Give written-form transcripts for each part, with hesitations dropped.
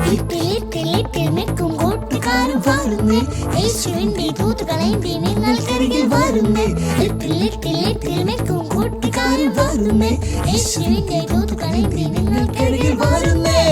ിക്കും കൂട്ടുകാരും വരുന്നേ, യേശുവിന്റെ ദൂതുകളേന്തി നിങ്ങൾക്കരികിൽ വരുന്നേ. ിക്കും കൂട്ടുകാരും വരുന്നേ, യേശുവിന്റെ ദൂതുകളേന്തി നിങ്ങൾക്കരികിൽ വരുന്നേ.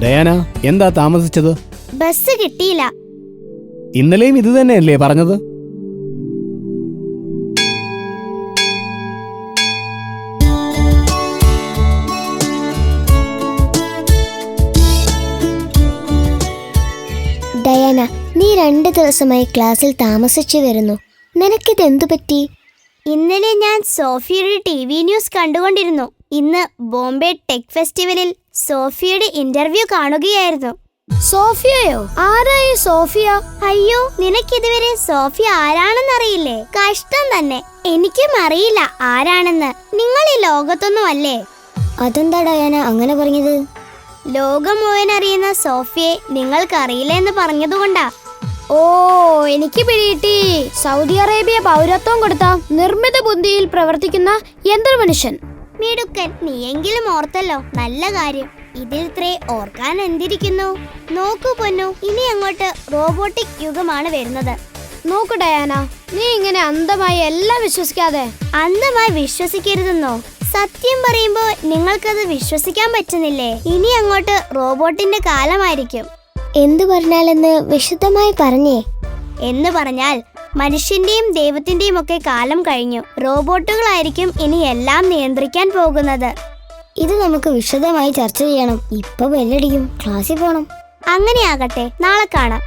ഡയാന, എന്താ താമസിച്ചത്? ബസ് കിട്ടിയില്ല. ഇന്നലെയും ഇത് തന്നെയല്ലേ പറഞ്ഞത്? ഡയാന, നീ 2 ദിവസമായി ക്ലാസ്സിൽ താമസിച്ചു വരുന്നു. നിനക്കിതെന്തു പറ്റി? ഇന്നലെ ഞാൻ സോഫിയയുടെ TV ന്യൂസ് കണ്ടുകൊണ്ടിരുന്നു. ഇന്ന് ബോംബെ ടെക് ഫെസ്റ്റിവലിൽ സോഫിയയുടെ ഇന്റർവ്യൂ കാണുകയായിരുന്നു. സോഫിയയോ? ആരായി സോഫിയ? അയ്യോ, നിനക്കിതുവരെ സോഫിയ ആരാണെന്നറിയില്ലേ? കഷ്ടം തന്നെ. എനിക്കും അറിയില്ല ആരാണെന്ന്. നിങ്ങൾ ഈ ലോകത്തൊന്നും അല്ലേ? അതെന്താ ഡയാന അങ്ങനെ പറഞ്ഞത്? ലോകം മുഴുവൻ അറിയുന്ന സോഫിയെ നിങ്ങൾക്കറിയില്ല എന്ന് പറഞ്ഞതുകൊണ്ടാ. ഓ, എനിക്ക് പിടികിട്ടി. സൗദി അറേബ്യ പൗരത്വം കൊടുത്ത നിർമ്മിത ബുദ്ധിയിൽ പ്രവർത്തിക്കുന്ന യന്ത്രമനുഷ്യൻ. മിടുക്കൻ, നീയെങ്കിലും ഓർത്തല്ലോ. നല്ല കാര്യം. ഇതിൽ ഇത്രേ ഓർക്കാൻ എന്തിരിക്കുന്നു? നോക്കൂ പൊന്നു, ഇനി അങ്ങോട്ട് റോബോട്ടിക് യുഗമാണ് വരുന്നത്. നോക്കൂ ഡയാന, നീ ഇങ്ങനെ അന്ധമായി എല്ലാം വിശ്വസിക്കാതെ. അന്ധമായി വിശ്വസിക്കരുതെന്നോ? സത്യം പറയുമ്പോ നിങ്ങൾക്കത് വിശ്വസിക്കാൻ പറ്റുന്നില്ലേ? ഇനി അങ്ങോട്ട് റോബോട്ടിന്റെ കാലമായിരിക്കും. എന്തു പറഞ്ഞാലെന്ന് വിശദമായി പറഞ്ഞേ. എന്ന് പറഞ്ഞാൽ മനുഷ്യന്റെയും ദൈവത്തിന്റെയും ഒക്കെ കാലം കഴിഞ്ഞു. റോബോട്ടുകളായിരിക്കും ഇനി എല്ലാം നിയന്ത്രിക്കാൻ പോകുന്നത്. ഇത് നമുക്ക് വിശദമായി ചർച്ച ചെയ്യണം. ഇപ്പൊ ബെല്ലടിക്കും, ക്ലാസ്സിൽ പോണം. അങ്ങനെയാകട്ടെ, നാളെ കാണാം.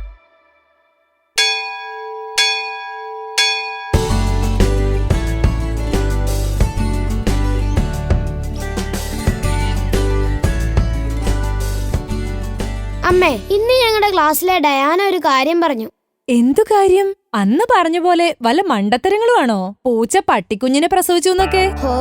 അമ്മേ, ഇന്ന് ഞങ്ങളുടെ ക്ലാസ്സിലെ ഡയാന ഒരു കാര്യം പറഞ്ഞു. എന്തു കാര്യം? അന്ന് പറഞ്ഞ പോലെ വല്ല മണ്ടത്തരങ്ങളുമാണോ? പൂച്ച പട്ടിക്കുഞ്ഞിനെ പ്രസവിച്ചു എന്നൊക്കെ. ഓ,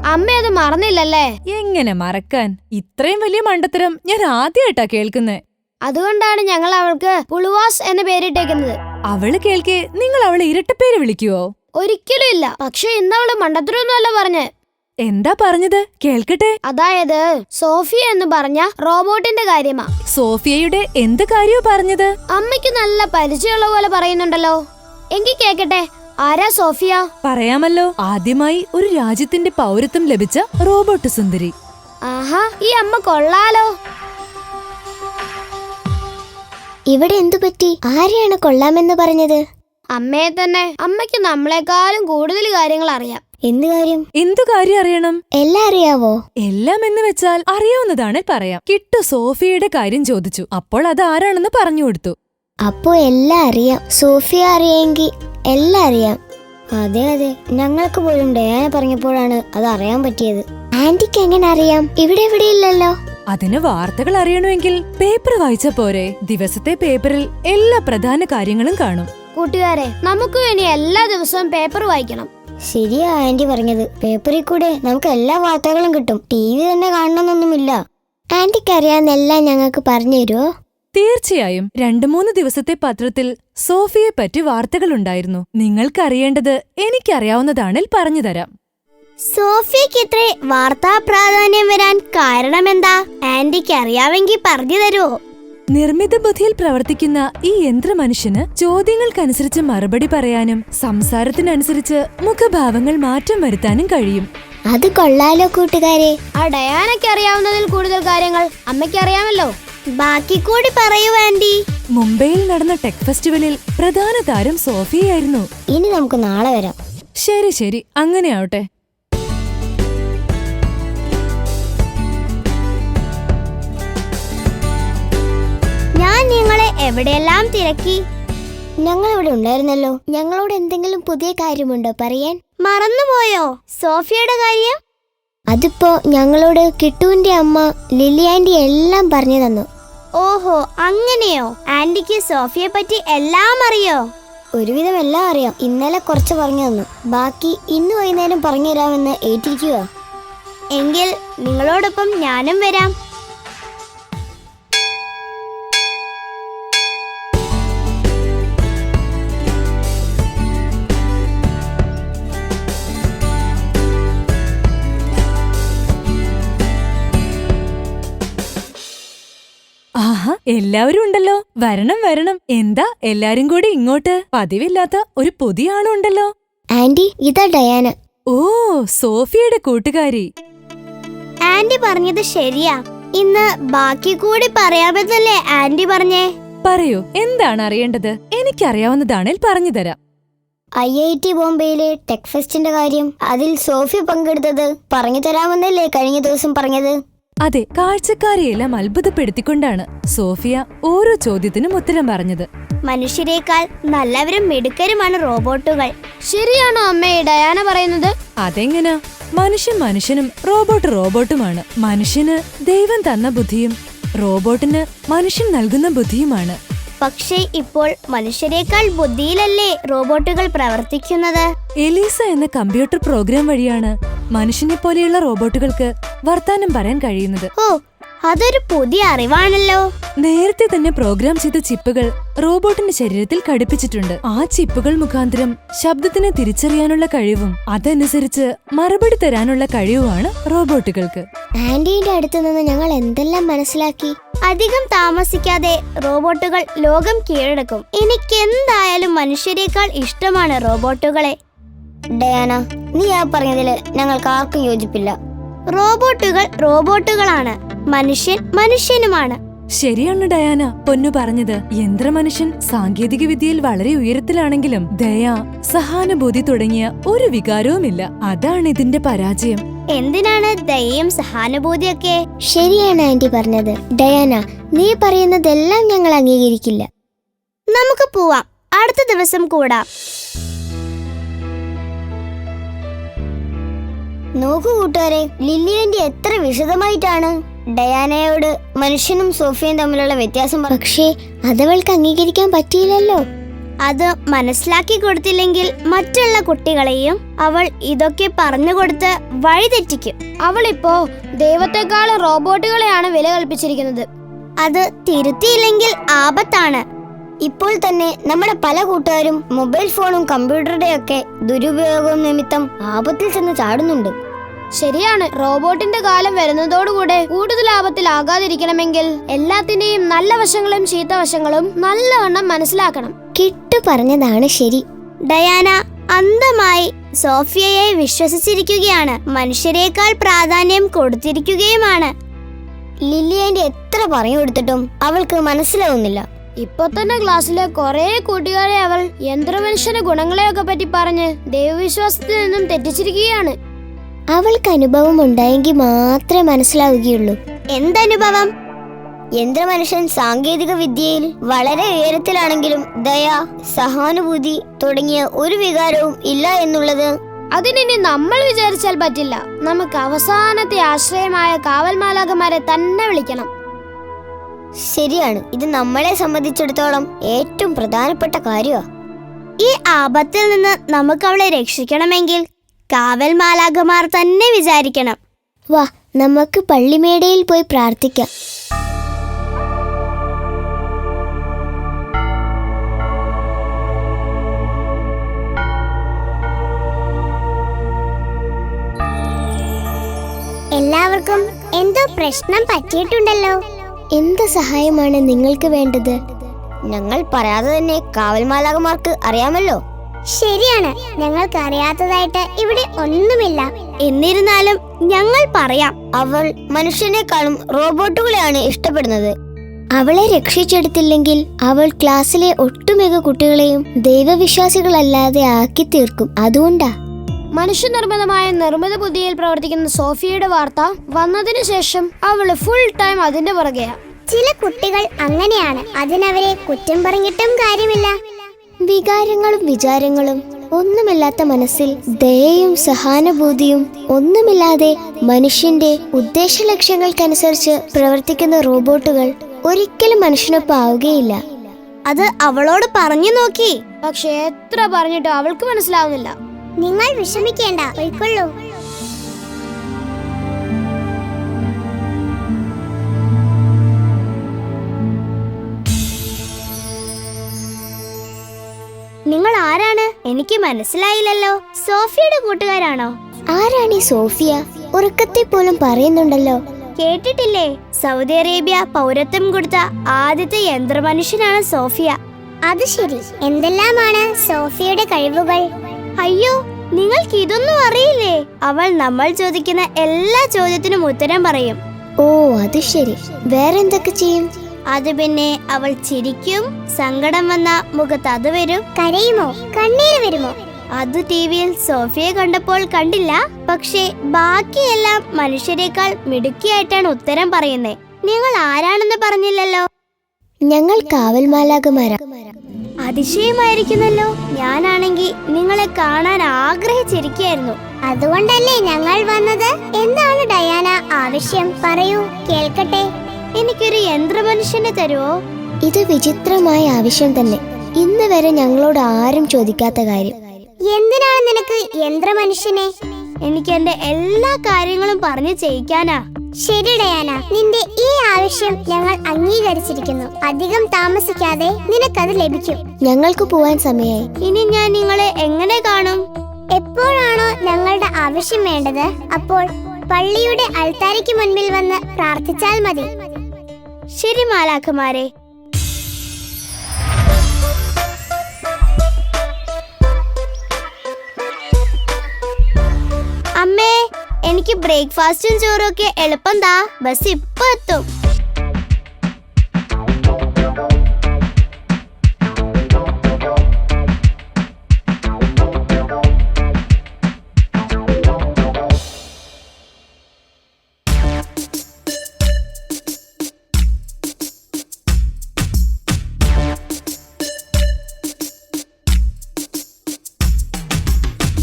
അമ്മ അത് മറന്നില്ലല്ലേ? എങ്ങനെ മറക്കാൻ? ഇത്രയും വലിയ മണ്ടത്തരം ഞാൻ ആദ്യമായിട്ടാ കേൾക്കുന്നേ. അതുകൊണ്ടാണ് ഞങ്ങൾ അവൾക്ക് പുളുവാസ് എന്ന് പേരിട്ടേക്കുന്നത്. അവള് കേൾക്കെ നിങ്ങൾ അവളെ ഇരട്ടപ്പേര് വിളിക്കുവോ? ഒരിക്കലും ഇല്ല. പക്ഷെ ഇന്ന് അവള് മണ്ടത്തരൊന്നുമല്ല പറഞ്ഞ്. എന്താ പറഞ്ഞത് കേൾക്കട്ടെ. അതായത് സോഫിയ എന്ന് പറഞ്ഞ റോബോട്ടിന്റെ കാര്യമാ. സോഫിയയുടെ എന്ത് കാര്യോ പറഞ്ഞത്? അമ്മയ്ക്ക് നല്ല പരിചയമുള്ള പോലെ പറയുന്നുണ്ടല്ലോ. എങ്കിൽ കേക്കട്ടെ, ആരാ സോഫിയ? പറയാമല്ലോ. ആദ്യമായി ഒരു രാജ്യത്തിന്റെ പൗരത്വം ലഭിച്ച റോബോട്ട് സുന്ദരി. ആഹാ, ഈ അമ്മ കൊള്ളാലോ. ഇവിടെ എന്തു പറ്റി? ആരെയാണ് കൊള്ളാമെന്ന് പറഞ്ഞത്? അമ്മയെ തന്നെ. അമ്മയ്ക്ക് നമ്മളെക്കാളും കൂടുതൽ കാര്യങ്ങൾ അറിയാം. എന്ത് കാര്യം? എന്തു കാര്യം അറിയണം? എല്ലാം അറിയാവോ? എല്ലാം എന്ന് വെച്ചാൽ അറിയാവുന്നതാണ് പറയാം. കിട്ടു സോഫിയയുടെ കാര്യം ചോദിച്ചു. അപ്പോൾ അത് ആരാണെന്ന് പറഞ്ഞു കൊടുത്തു. അപ്പോ എല്ലാം അറിയാം. സോഫിയ അറിയെങ്കിൽ എല്ലാം അറിയാം. അതെ അതെ, ഞങ്ങൾക്ക് പോലും ഡയാന പറഞ്ഞപ്പോഴാണ് അത് അറിയാൻ പറ്റിയത്. ആന്റിക്ക് എങ്ങനെ അറിയാം? ഇവിടെ എവിടെയില്ലല്ലോ. അതിന് വാർത്തകൾ അറിയണമെങ്കിൽ പേപ്പർ വായിച്ചാ പോരെ. ദിവസത്തെ പേപ്പറിൽ എല്ലാ പ്രധാന കാര്യങ്ങളും കാണും. കൂട്ടുകാരെ, നമുക്ക് ഇനി എല്ലാ ദിവസവും പേപ്പർ വായിക്കണം. ശരിയാ ആന്റി പറഞ്ഞത്. പേപ്പറിൽ കൂടെ നമുക്ക് എല്ലാ വാർത്തകളും കിട്ടും. TV തന്നെ കാണണമെന്നൊന്നുമില്ല. ആന്റിക്ക് അറിയാവുന്നെല്ലാം ഞങ്ങൾക്ക് പറഞ്ഞു തരുമോ? തീർച്ചയായും. 2-3 ദിവസത്തെ പത്രത്തിൽ സോഫിയെ പറ്റി വാർത്തകളുണ്ടായിരുന്നു. നിങ്ങൾക്കറിയേണ്ടത് എനിക്കറിയാവുന്നതാണിൽ പറഞ്ഞു തരാം. സോഫിയക്ക് ഇത്ര വാർത്താ പ്രാധാന്യം വരാൻ കാരണമെന്താ? ആന്റിക്ക് അറിയാമെങ്കിൽ പറഞ്ഞു തരുമോ? നിർമ്മിത ബുദ്ധിയിൽ പ്രവർത്തിക്കുന്ന ഈ യന്ത്രമനുഷ്യന് ചോദ്യങ്ങൾക്കനുസരിച്ച് മറുപടി പറയാനും സംസാരത്തിനനുസരിച്ച് മുഖഭാവങ്ങൾ മാറ്റം വരുത്താനും കഴിയും. അത് കൊള്ളാലോ കൂട്ടുകാരെ. ആ ഡയാനയ്ക്ക് അറിയാവുന്നതിൽ കൂടുതൽ കാര്യങ്ങൾ അമ്മയ്ക്ക് അറിയാമല്ലോ. ബാക്കി കൂടി പറയൂ ആന്റി. മുംബൈയിൽ നടന്ന ടെക് ഫെസ്റ്റിവലിൽ പ്രധാന താരം സോഫിയായിരുന്നു. ഇനി നമുക്ക് നാളെ വരാം. ശരി ശരി, അങ്ങനെയാവട്ടെ. ഞാൻ നിങ്ങളെ എവിടെയെല്ലാം തിരക്കി. ഞങ്ങൾ ഇവിടെ ഉണ്ടായിരുന്നല്ലോ. ഞങ്ങളോട് എന്തെങ്കിലും പുതിയ കാര്യമുണ്ടോ പറയാൻ? മറന്നുപോയോ സോഫിയയുടെ കാര്യം? അതിപ്പോ ഞങ്ങളോട് കിട്ടുവിന്റെ അമ്മ ലില്ലി ആന്റി എല്ലാം പറഞ്ഞു തന്നു. ഓഹോ, അങ്ങനെയോ? ആന്റിക്ക് സോഫിയെ പറ്റി എല്ലാം അറിയോ? ഒരുവിധം എല്ലാം അറിയാം. ഇന്നലെ കുറച്ച് പറഞ്ഞു തന്നു. ബാക്കി ഇന്ന് വൈകുന്നേരം പറഞ്ഞു തരാമെന്ന് ഏറ്റിരിക്കുക. എങ്കിൽ നിങ്ങളോടൊപ്പം ഞാനും വരാം. ആഹാ, എല്ലാവരും ഉണ്ടല്ലോ. വരണം വരണം. എന്താ എല്ലാരും കൂടി ഇങ്ങോട്ട്? പതിവില്ലാത്ത ഒരു പുതിയ ആളുണ്ടല്ലോ. ആന്റി, ഇതാ ഡയാന. ഓ, സോഫിയയുടെ കൂട്ടുകാരി. ആന്റി പറഞ്ഞത് ശരിയാ. ഇന്ന് ബാക്കി കൂടി പറയാമെന്നല്ലേ ആന്റി പറഞ്ഞേ? പറയൂ, എന്താണ് അറിയേണ്ടത്? എനിക്കറിയാവുന്നതാണേൽ പറഞ്ഞു തരാം. IIT ബോംബെയിലെ ടെക് ഫെസ്റ്റിന്റെ കാര്യം. അതിൽ സോഫി പങ്കെടുത്തത് പറഞ്ഞു തരാമെന്നല്ലേ കഴിഞ്ഞ ദിവസം പറഞ്ഞത്? അതെ, കാഴ്ചക്കാരെയെല്ലാം അത്ഭുതപ്പെടുത്തിക്കൊണ്ടാണ് സോഫിയ ഓരോ ചോദ്യത്തിനും ഉത്തരം പറഞ്ഞത്. മനുഷ്യരെക്കാൾ നല്ലവരും മിടുക്കരുമാണ് റോബോട്ടുകൾ. ശരിയാണോ അമ്മേ ഡയാന പറയുന്നത്? അതെങ്ങനാ? മനുഷ്യൻ മനുഷ്യനും റോബോട്ട് റോബോട്ടുമാണ്. മനുഷ്യന് ദൈവം തന്ന ബുദ്ധിയും റോബോട്ടിന് മനുഷ്യൻ നൽകുന്ന ബുദ്ധിയുമാണ്. പക്ഷേ ഇപ്പോൾ മനുഷ്യരെക്കാൾ ബുദ്ധിയിലല്ലേ റോബോട്ടുകൾ പ്രവർത്തിക്കുന്നത്? എലീസ എന്ന കമ്പ്യൂട്ടർ പ്രോഗ്രാം വഴിയാണ് മനുഷ്യനെ പോലെയുള്ള റോബോട്ടുകൾക്ക് വർത്താനം പറയാൻ കഴിയുന്നത്. ഓ, അതൊരു പുതിയ അറിവാണല്ലോ. നേരത്തെ തന്നെ പ്രോഗ്രാം ചെയ്ത ചിപ്പുകൾ റോബോട്ടിന്റെ ശരീരത്തിൽ ഘടിപ്പിച്ചിട്ടുണ്ട്. ആ ചിപ്പുകൾ മുഖാന്തരം ശബ്ദത്തിനെ തിരിച്ചറിയാനുള്ള കഴിവും അതനുസരിച്ച് മറുപടി തരാനുള്ള കഴിവുമാണ് റോബോട്ടുകൾക്ക്. ആന്റിയുടെ അടുത്ത് നിന്ന് ഞങ്ങൾ എന്തെല്ലാം മനസ്സിലാക്കി. അധികം താമസിക്കാതെ റോബോട്ടുകൾ ലോകം കീഴടക്കും. എനിക്കെന്തായാലും മനുഷ്യരെക്കാൾ ഇഷ്ടമാണ് റോബോട്ടുകളെ. ഡയാന, നീ ആ പറഞ്ഞതില് ഞങ്ങൾക്ക് ആർക്കും യോജിപ്പില്ല. റോബോട്ടുകൾ റോബോട്ടുകളാണ്, മനുഷ്യൻ മനുഷ്യനുമാണ്. ശരിയാണ് ഡയാന പൊന്നു പറഞ്ഞത്. യന്ത്രമനുഷ്യൻ സാങ്കേതിക വിദ്യയിൽ വളരെ ഉയരത്തിലാണെങ്കിലും ദയ, സഹാനുഭൂതി തുടങ്ങിയ ഒരു വികാരവുമില്ല. അതാണ് ഇതിന്റെ പരാജയം. എന്തിനാണ് ദയയും സഹാനുഭൂതിയൊക്കെ? ശരിയാണ് ആന്റി പറഞ്ഞത്. ഡയാന, നീ പറയുന്നതെല്ലാം ഞങ്ങൾ അംഗീകരിക്കില്ല. നമുക്ക് പോവാം, അടുത്ത ദിവസം കൂടാം. നോക്കൂ കൂട്ടുകാരെ, ലില്ലി ആന്റി എത്ര വിശദമായിട്ടാണ് ഡയാനയോട് മനുഷ്യനും സോഫിയയും തമ്മിലുള്ള വ്യത്യാസം. പക്ഷേ അതവൾക്ക് അംഗീകരിക്കാൻ പറ്റിയില്ലല്ലോ. അത് മനസ്സിലാക്കി കൊടുത്തില്ലെങ്കിൽ മറ്റുള്ള കുട്ടികളെയും അവൾ ഇതൊക്കെ പറഞ്ഞുകൊടുത്ത് വഴിതെറ്റിക്കും. അവളിപ്പോ ദൈവത്തെക്കാളും റോബോട്ടുകളെയാണ് വില കൽപ്പിച്ചിരിക്കുന്നത്. അത് തിരുത്തിയില്ലെങ്കിൽ ആപത്താണ്. ഇപ്പോൾ തന്നെ നമ്മുടെ പല കൂട്ടുകാരും മൊബൈൽ ഫോണും കമ്പ്യൂട്ടറുടെ ഒക്കെ ദുരുപയോഗം നിമിത്തം ആപത്തിൽ ചെന്ന് ചാടുന്നുണ്ട്. ശരിയാണ്. റോബോട്ടിന്റെ കാലം വരുന്നതോടുകൂടെ കൂടുതൽ ആപത്തിലാകാതിരിക്കണമെങ്കിൽ എല്ലാത്തിന്റെയും നല്ല വശങ്ങളും ചീത്ത വശങ്ങളും നല്ലവണ്ണം മനസ്സിലാക്കണം. കിട്ടു പറഞ്ഞതാണ് ശരി. ഡയാന അന്ധമായി സോഫിയയെ വിശ്വസിച്ചിരിക്കുകയാണ്. മനുഷ്യരെക്കാൾ പ്രാധാന്യം കൊടുത്തിരിക്കുകയുമാണ്. ലില്ലിയന്റെ എത്ര പറഞ്ഞു കൊടുത്തിട്ടും അവൾക്ക് മനസ്സിലാവുന്നില്ല. ഇപ്പൊ തന്നെ ക്ലാസ്സിലെ കുറെ കൂട്ടുകാരെ അവൾ യന്ത്രമനുഷ്യന്റെ ഗുണങ്ങളെയൊക്കെ പറ്റി പറഞ്ഞ് ദൈവവിശ്വാസത്തിൽ നിന്നും തെറ്റിച്ചിരിക്കുകയാണ്. അവൾക്ക് അനുഭവം ഉണ്ടായെങ്കിൽ മാത്രമേ മനസ്സിലാവുകയുള്ളൂ. എന്തനുഭവം? യന്ത്രമനുഷ്യൻ സാങ്കേതിക വിദ്യയിൽ വളരെ ഉയരത്തിലാണെങ്കിലും ദയ, സഹാനുഭൂതി തുടങ്ങിയ ഒരു വികാരവും ഇല്ല എന്നുള്ളത് അതിനി നമ്മൾ വിചാരിച്ചാൽ പറ്റില്ല. നമുക്ക് അവസാനത്തെ ആശ്രയമായ കാവൽ മാലാഖമാരെ തന്നെ വിളിക്കണം. ശരിയാണ്. ഇത് നമ്മളെ സംബന്ധിച്ചിടത്തോളം ഏറ്റവും പ്രധാനപ്പെട്ട കാര്യമാണ്. ഈ ആപത്തിൽ നിന്ന് നമുക്ക് അവളെ രക്ഷിക്കണമെങ്കിൽ കാവൽ മാലാഖമാർ തന്നെ വിചാരിക്കണം. വാ, നമുക്ക് പള്ളിമേടയിൽ പോയി പ്രാർത്ഥിക്കാം. എല്ലാവർക്കും എന്തോ പ്രശ്നം പറ്റിയിട്ടുണ്ടല്ലോ. എന്ത് സഹായമാണ് നിങ്ങൾക്ക് വേണ്ടത്? ഞങ്ങൾ പറയാതെ തന്നെ കാവൽ മാലാഖമാർക്ക് അറിയാമല്ലോ. ശരിയാണ്, ഞങ്ങൾക്ക് അറിയാത്തതായിട്ട് ഇവിടെ ഒന്നുമില്ല. എന്നിരുന്നാലും ഞങ്ങൾ പറയാം. അവൾ മനുഷ്യനേക്കാളും റോബോട്ടുകളെയാണ് ഇഷ്ടപ്പെടുന്നത്. അവളെ രക്ഷിച്ചെടുത്തില്ലെങ്കിൽ അവൾ ക്ലാസ്സിലെ ഒട്ടുമിക്ക കുട്ടികളെയും ദൈവവിശ്വാസികളല്ലാതെ ആക്കി തീർക്കും. അതുകൊണ്ടാ മനുഷ്യനിർമ്മിതമായ നിർമ്മിത ബുദ്ധിയിൽ പ്രവർത്തിക്കുന്ന സോഫിയയുടെ വാർത്ത വന്നതിന് ശേഷം അവള് ഫുൾ ടൈം അതിന്റെ പുറകെയാ. ചില കുട്ടികൾ അങ്ങനെയാണ്. അതിനവരെ കുറ്റം പറഞ്ഞിട്ടും കാര്യമില്ല. വികാരങ്ങളും വിചാരങ്ങളും ഒന്നുമില്ലാത്ത മനസ്സിൽ ദയയും സഹാനുഭൂതിയും ഒന്നുമില്ലാതെ മനുഷ്യന്റെ ഉദ്ദേശ ലക്ഷ്യങ്ങൾക്കനുസരിച്ച് പ്രവർത്തിക്കുന്ന റോബോട്ടുകൾ ഒരിക്കലും മനുഷ്യനൊപ്പം ആവുകയില്ല. അത് അവളോട് പറഞ്ഞു നോക്കി, പക്ഷെ എത്ര പറഞ്ഞിട്ടും അവൾക്ക് മനസ്സിലാവുന്നില്ല. നിങ്ങൾ വിഷമിക്കേണ്ട, പോയിക്കൊള്ളൂ. നിങ്ങൾ ആരാണ്? എനിക്ക് മനസ്സിലായില്ലല്ലോ. സോഫിയയുടെ കൂട്ടുകാരാണോ? ആരാണ് ഈ സോഫിയ? ഉറക്കത്തെ പോലും പറയുന്നുണ്ടല്ലോ. കേട്ടിട്ടില്ലേ? സൗദി അറേബ്യ പൗരത്വം കൊടുത്ത ആദ്യത്തെ യന്ത്രമനുഷ്യനാണ് സോഫിയ. അത് ശരി. എന്തെല്ലാമാണ് സോഫിയയുടെ കഴിവുകൾ? അയ്യോ, നിങ്ങൾക്ക് ഇതൊന്നും അറിയില്ലേ? അവൾ നമ്മൾ ചോദിക്കുന്ന എല്ലാ ചോദ്യത്തിനും ഉത്തരം പറയും. ഓ, അത് ശരി. വേറെന്തൊക്കെ ചെയ്യും? അത് പിന്നെ അവൾ ചിരിക്കും, സങ്കടം വന്ന മുഖത്ത് അത് വരും. കരയുമോ? കണ്ണീര് വരുമോ? അത് ടിവിയിൽ സോഫിയെ കണ്ടപ്പോൾ കണ്ടില്ല. പക്ഷേ ബാക്കിയെല്ലാം മനുഷ്യരെക്കാൾ മിടുക്കിയായിട്ടാണ് ഉത്തരം പറയുന്നേ. നിങ്ങൾ ആരാണെന്ന് പറഞ്ഞില്ലല്ലോ. ഞങ്ങൾ കാവൽ മാലാഖമാരാ. അതിശയമായിരിക്കുന്നല്ലോ. ഞാനാണെങ്കിൽ നിങ്ങളെ കാണാൻ ആഗ്രഹിച്ചിരിക്കുകയായിരുന്നു. അതുകൊണ്ടല്ലേ ഞങ്ങൾ വന്നത്. എന്താണ് ഡയാന ആവശ്യം? പറയൂ, കേൾക്കട്ടെ. എനിക്കൊരു യന്ത്രമനുഷ്യനെ തരുമോ? ഇത് വിചിത്രമായ ആവശ്യം തന്നെ. ഇന്ന് വരെ ഞങ്ങളോട് ആരും ചോദിക്കാത്ത കാര്യം. എന്തിനാണ് നിനക്ക് യന്ത്രമനുഷ്യനെ? എനിക്ക് എന്റെ എല്ലാ കാര്യങ്ങളും പറഞ്ഞു ചെയ്യിക്കാനാ. ശരി ഡയാന, നിന്റെ ഈ ആവശ്യം ഞങ്ങൾ അംഗീകരിച്ചിരിക്കുന്നു. അധികം താമസിക്കാതെ നിനക്കത് ലഭിക്കും. ഞങ്ങൾക്ക് പോവാൻ സമയമായി. ഇനി ഞാൻ നിങ്ങളെ എങ്ങനെ കാണും? എപ്പോഴാണോ ഞങ്ങളുടെ ആവശ്യം വേണ്ടത് അപ്പോൾ പള്ളിയുടെ അൾത്താരയ്ക്ക് മുൻപിൽ വന്ന് പ്രാർത്ഥിച്ചാൽ മതി. ശരി മാലാഖമാരെ. അമ്മേ, എനിക്ക് ബ്രേക്ക്ഫാസ്റ്റും ചോറും ഒക്കെ എളുപ്പം താ. ബസ് ഇപ്പൊ എത്തും.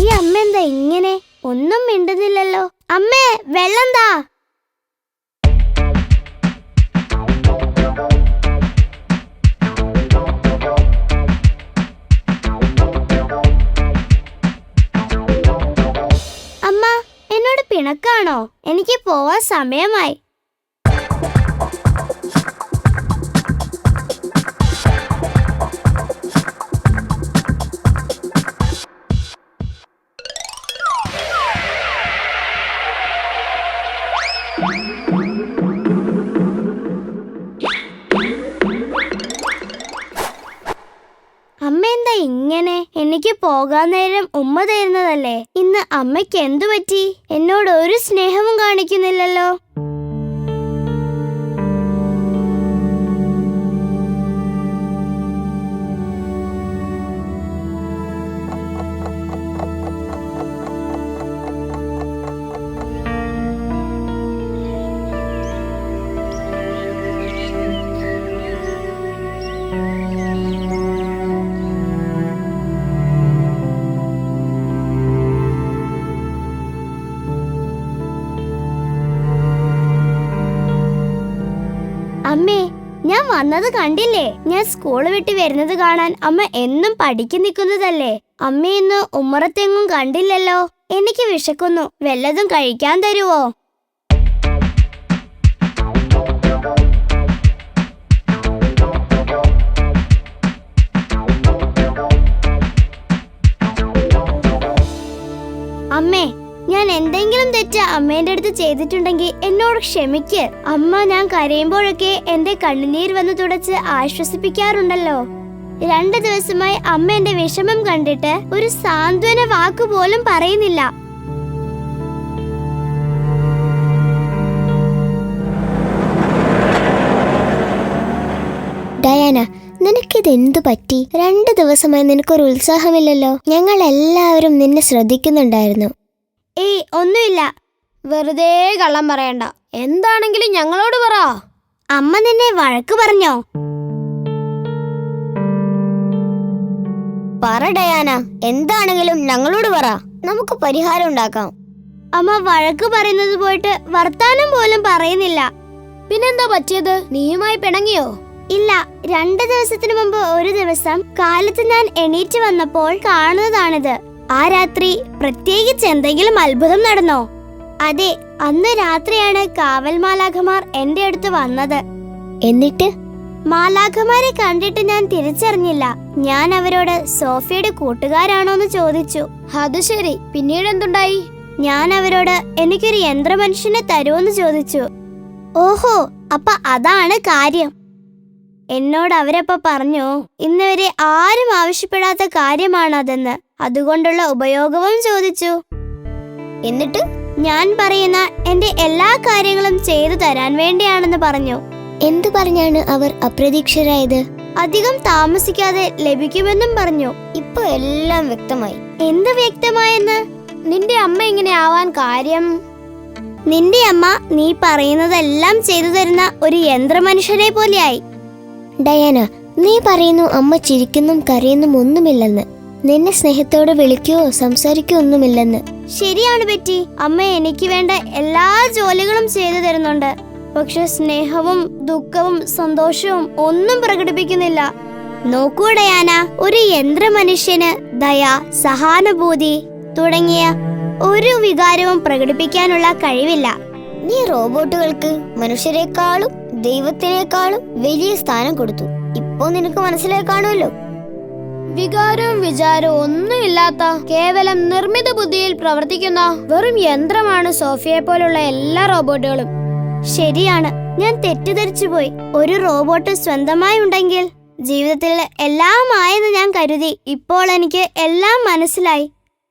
ഈ അമ്മ എന്താ ഇങ്ങനെ? ഒന്നും മിണ്ടുന്നില്ലല്ലോ. അമ്മേ, വെള്ളം താ. അമ്മ, എന്നോട് പിണക്കാണോ? എനിക്ക് പോവാൻ സമയമായി. എനിക്ക് പോകാൻ നേരം ഉമ്മ തരുന്നതല്ലേ. ഇന്ന് അമ്മയ്ക്ക് എന്തു പറ്റി? എന്നോട് ഒരു സ്നേഹവും കാണിക്കുന്നില്ലല്ലോ. അമ്മേ, ഞാൻ വന്നത് കണ്ടില്ലേ? ഞാൻ സ്കൂൾ വിട്ട് വരുന്നത് കാണാൻ അമ്മ എന്നും പഠിക്ക് നിൽക്കുന്നതല്ലേ. അമ്മ ഇന്ന് ഉമ്മറത്തെങ്ങും കണ്ടില്ലല്ലോ. എനിക്ക് വിശക്കുന്നു, വല്ലതും കഴിക്കാൻ തരുവോ? അമ്മേ, ഞാൻ എന്തെങ്കിലും തെറ്റ് അമ്മേന്റെ അടുത്ത് ചെയ്തിട്ടുണ്ടെങ്കിൽ എന്നോട് ക്ഷമിക്ക്. അമ്മ ഞാൻ കരയുമ്പോഴൊക്കെ എന്റെ കണ്ണുനീർ വന്ന് തുടച്ച് ആശ്വസിപ്പിക്കാറുണ്ടല്ലോ. 2 ദിവസമായി അമ്മ എന്റെ വിഷമം കണ്ടിട്ട് ഒരു സാന്ത്വന വാക്ക് പോലും പറയുന്നില്ല. ഡയാന, നിനക്കിത് എന്തു പറ്റി? 2 ദിവസമായി നിനക്കൊരു ഉത്സാഹമില്ലല്ലോ. ഞങ്ങൾ എല്ലാവരും നിന്നെ ശ്രദ്ധിക്കുന്നുണ്ടായിരുന്നു. ഏയ്, ഒന്നുമില്ല. വെറുതെ കള്ളം പറയണ്ട. എന്താണെങ്കിലും ഞങ്ങളോട് പറ. അമ്മ നിന്നെ വഴക്ക് പറഞ്ഞോ? പറ ഡയാന, എന്താണെങ്കിലും ഞങ്ങളോട് പറ, നമുക്ക് പരിഹാരം ഉണ്ടാക്കാം. അമ്മ വഴക്ക് പറയുന്നത് പോയിട്ട് വർത്താനം പോലും പറയുന്നില്ല. പിന്നെന്താ പറ്റിയത്? നീയുമായി പിണങ്ങിയോ? ഇല്ല, 2 ദിവസത്തിനു മുമ്പ് ഒരു ദിവസം കാലത്ത് ഞാൻ എണീറ്റ് വന്നപ്പോൾ കാണുന്നതാണിത്. ആ രാത്രി പ്രത്യേകിച്ച് എന്തെങ്കിലും അത്ഭുതം നടന്നോ? അതെ, അന്ന് രാത്രിയാണ് കാവൽ മാലാഖമാർ എന്റെ അടുത്ത് വന്നത്. എന്നിട്ട്? മാലാഖമാരെ കണ്ടിട്ട് ഞാൻ തിരിച്ചറിഞ്ഞില്ല. ഞാൻ അവരോട് സോഫിയയുടെ കൂട്ടുകാരാണോന്ന് ചോദിച്ചു. അത് ശരി, പിന്നീട് എന്തുണ്ടായി? ഞാൻ അവരോട് എനിക്കൊരു യന്ത്രമനുഷ്യനെ തരുമെന്ന് ചോദിച്ചു. ഓഹോ, അപ്പൊ അതാണ് കാര്യം. എന്നോട് അവരപ്പ പറഞ്ഞു, ഇന്ന് വരെ ആരും ആവശ്യപ്പെടാത്ത കാര്യമാണതെന്ന്. അതുകൊണ്ടുള്ള ഉപയോഗവും ചോദിച്ചു. എന്നിട്ട്? ഞാൻ പറയുന്ന എന്റെ എല്ലാ കാര്യങ്ങളും ചെയ്തു തരാൻ വേണ്ടിയാണെന്ന് പറഞ്ഞു. എന്തു പറഞ്ഞാണ് അവർ അപ്രതീക്ഷിതരായത്? അധികം താമസിക്കാതെ ലഭിക്കുമെന്നും പറഞ്ഞു. ഇപ്പൊ എല്ലാം വ്യക്തമായി. എന്ത് വ്യക്തമായെന്ന്? നിന്റെ അമ്മ ഇങ്ങനെ ആവാൻ കാര്യം? നിന്റെ അമ്മ നീ പറയുന്നതെല്ലാം ചെയ്തു തരുന്ന ഒരു യന്ത്രമനുഷ്യനെ പോലെയായി. ഡയാന, നീ പറയുന്നു അമ്മ ചിരിക്കുന്നും കരയുന്നും ഒന്നുമില്ലെന്ന്. നിന്നെ സ്നേഹത്തോടെ വിളിക്കുകയോ സംസാരിക്കുകയോ ഒന്നുമില്ലെന്ന്. ശരിയാണ് ബെറ്റി, അമ്മ എനിക്ക് വേണ്ട എല്ലാ ജോലികളും ചെയ്തു തരുന്നുണ്ട്. പക്ഷെ സ്നേഹവും ദുഃഖവും സന്തോഷവും ഒന്നും പ്രകടിപ്പിക്കുന്നില്ല. നോക്കൂ ഡയാന, ഒരു യന്ത്രമനുഷ്യന് ദയ, സഹാനുഭൂതി തുടങ്ങിയ ഒരു വികാരവും പ്രകടിപ്പിക്കാനുള്ള കഴിവില്ല. നീ റോബോട്ടുകൾക്ക് മനുഷ്യരെക്കാളും ദൈവത്തിനേക്കാളും വലിയ സ്ഥാനം കൊടുത്തു. ഇപ്പോ നിനക്ക് മനസ്സിലായി കാണുമല്ലോ. വികാരവും വിചാരവും ഒന്നുമില്ലാത്ത കേവലം നിർമ്മിത ബുദ്ധിയിൽ പ്രവർത്തിക്കുന്ന വെറും യന്ത്രമാണ് സോഫിയെ പോലുള്ള എല്ലാ റോബോട്ടുകളും. ശരിയാണ്, ഞാൻ തെറ്റിദ്ധരിച്ചു പോയി. ഒരു റോബോട്ട് സ്വന്തമായി ഉണ്ടെങ്കിൽ ജീവിതത്തിൽ എല്ലാം ആയെന്ന് ഞാൻ കരുതി. ഇപ്പോൾ എനിക്ക് എല്ലാം മനസ്സിലായി.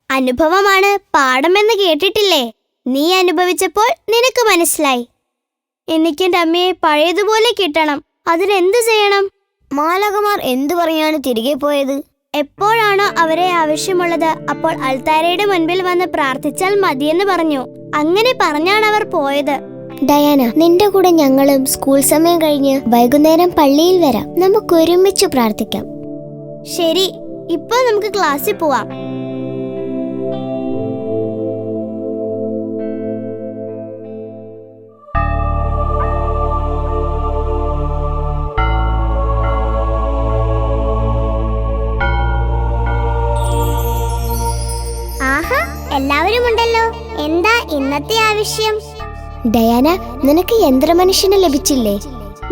അനുഭവമാണ് പാഠമെന്ന് കേട്ടിട്ടില്ലേ? നീ അനുഭവിച്ചപ്പോൾ നിനക്ക് മനസ്സിലായി. എനിക്കെന്റെ അമ്മയെ പഴയതുപോലെ കിട്ടണം. അതിനെന്ത് ചെയ്യണം? മാലാഖമാർ എന്തു പറഞ്ഞാണ് തിരികെ പോയത്? എപ്പോഴാണോ അവരെ ആവശ്യമുള്ളത് അപ്പോൾ അൾത്താരയുടെ മുൻപിൽ വന്ന് പ്രാർത്ഥിച്ചാൽ മതിയെന്ന് പറഞ്ഞു. അങ്ങനെ പറഞ്ഞാണ് അവർ പോയത്. ഡയാന, നിന്റെ കൂടെ ഞങ്ങളും സ്കൂൾ സമയം കഴിഞ്ഞ് വൈകുന്നേരം പള്ളിയിൽ വരാം. നമുക്ക് ഒരുമിച്ച് പ്രാർത്ഥിക്കാം. ശരി, ഇപ്പോൾ നമുക്ക് ക്ലാസ്സിൽ പോവാം. ആഹാ, എല്ലാവരും ഉണ്ടല്ലോ. എന്താ ഇന്നത്തെ ആവശ്യം? ഡയാന, നിനക്ക് യന്ത്രമനുഷ്യനെ ലഭിച്ചില്ലേ?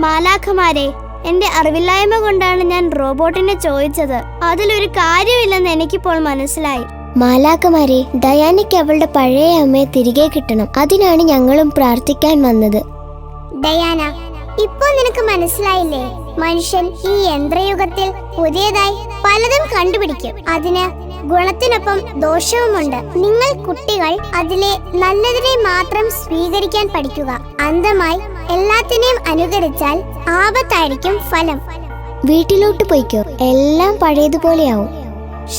മാലാഖമാരെ, എന്റെ അറിവില്ലായ്മ കൊണ്ടാണ് ഞാൻ റോബോട്ടിനെ ചോദിച്ചത്. അതിലൊരു കാര്യമില്ലെന്ന് എനിക്കിപ്പോൾ മനസ്സിലായി. മാലാഖമാരെ, ഡയാനയ്ക്ക് അവളുടെ പഴയ അമ്മയെ തിരികെ കിട്ടണം. അതിനാണ് ഞങ്ങളും പ്രാർത്ഥിക്കാൻ വന്നത്. ഡയാന, ഇപ്പോൾ നിനക്ക് മനസ്സിലായില്ലേ? മനുഷ്യൻ ഈ യന്ത്രയുഗത്തിൽ പുതിയതായി പലതും കണ്ടുപിടിക്കും. അതിന് ഗുണത്തിനൊപ്പം ദോഷവുമുണ്ട്. നിങ്ങൾ കുട്ടികൾ അതിലെ നല്ലതിനെ മാത്രം സ്വീകരിക്കാൻ പഠിക്കുക. അന്ധമായി എല്ലാത്തിനെയും അനുകരിച്ചാൽ ആപത്തായിരിക്കും ഫലം. വീട്ടിലോട്ട് പോയിക്കോ, എല്ലാം പഴയതുപോലെയാവും.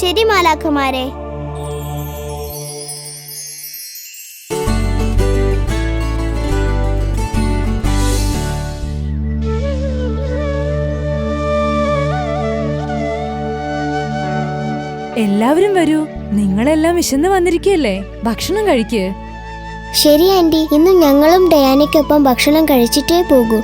ശരി മാലാഖമാരെ. എല്ലാവരും വരൂ, നിങ്ങളെല്ലാം വിശന്ന് വന്നിരിക്കുകയല്ലേ, ഭക്ഷണം കഴിക്ക്. ശരി ആന്റി, ഇന്ന് ഞങ്ങളും ഡയാനയ്ക്കൊപ്പം ഭക്ഷണം കഴിച്ചിട്ടേ പോകൂ.